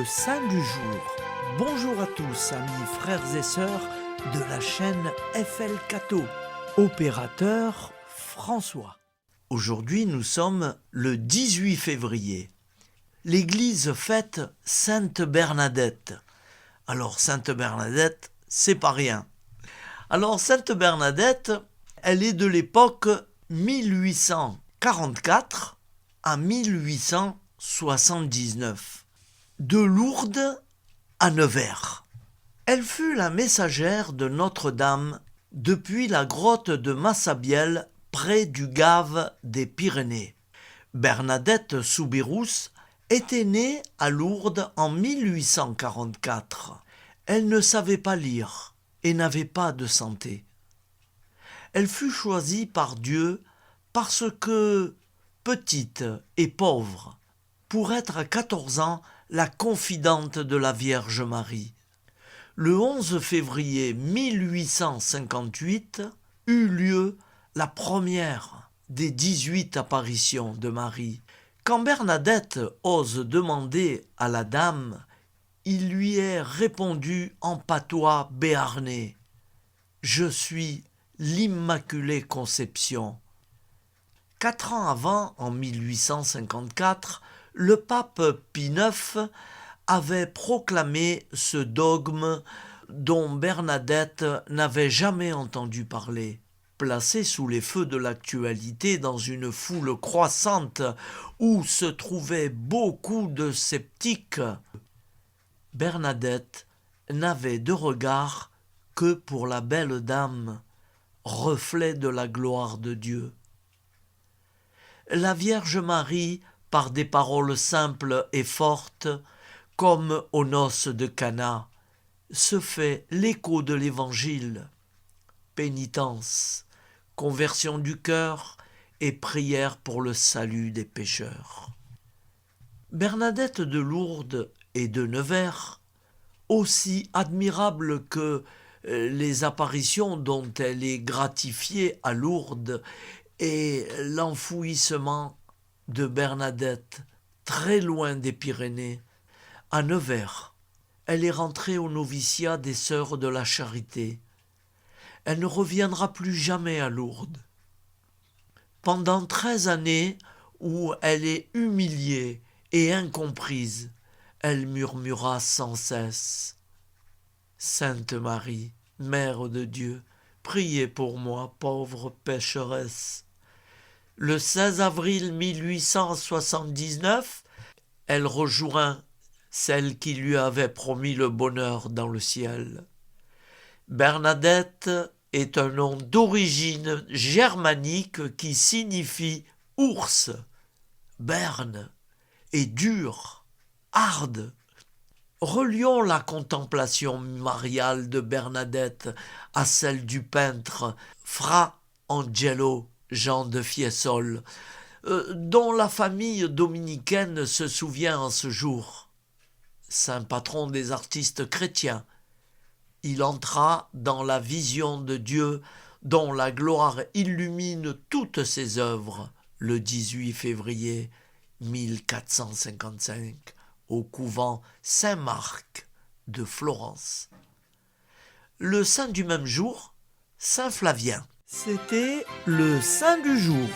saint du jour. Bonjour à tous, amis, frères et sœurs de la chaîne FL Cato. Opérateur François. Aujourd'hui, nous sommes le 18 février. L'Église fête Sainte Bernadette. Alors, Sainte Bernadette, c'est pas rien. Alors, Sainte Bernadette, elle est de l'époque 1844 à 1879. De Lourdes à Nevers. Elle fut la messagère de Notre-Dame depuis la grotte de Massabielle près du Gave des Pyrénées. Bernadette Soubirous était née à Lourdes en 1844. Elle ne savait pas lire et n'avait pas de santé. Elle fut choisie par Dieu parce que, petite et pauvre, pour être à 14 ans la confidente de la Vierge Marie. Le 11 février 1858 eut lieu la première des 18 apparitions de Marie. Quand Bernadette ose demander à la dame, il lui est répondu en patois béarnais « Je suis l'Immaculée Conception ». 4 ans avant, en 1854, le pape Pie IX avait proclamé ce dogme dont Bernadette n'avait jamais entendu parler. Placée sous les feux de l'actualité dans une foule croissante où se trouvaient beaucoup de sceptiques, Bernadette n'avait de regard que pour la belle dame, reflet de la gloire de Dieu. La Vierge Marie, par des paroles simples et fortes, comme aux noces de Cana, se fait l'écho de l'Évangile. Pénitence, conversion du cœur et prière pour le salut des pécheurs. Bernadette de Lourdes et de Nevers, aussi admirable que les apparitions dont elle est gratifiée à Lourdes et l'enfouissement de Bernadette, très loin des Pyrénées, à Nevers. Elle est rentrée au noviciat des Sœurs de la Charité. Elle ne reviendra plus jamais à Lourdes. Pendant 13 années où elle est humiliée et incomprise, elle murmura sans cesse « Sainte Marie, Mère de Dieu, priez pour moi, pauvre pécheresse ». Le 16 avril 1879, elle rejoint celle qui lui avait promis le bonheur dans le ciel. Bernadette est un nom d'origine germanique qui signifie ours, berne et dur, harde. Relions la contemplation mariale de Bernadette à celle du peintre Fra Angelo Jean de Fiesole, dont la famille dominicaine se souvient en ce jour. Saint patron des artistes chrétiens, il entra dans la vision de Dieu dont la gloire illumine toutes ses œuvres le 18 février 1455 au couvent Saint-Marc de Florence. Le saint du même jour, Saint Flavien. C'était le saint du jour.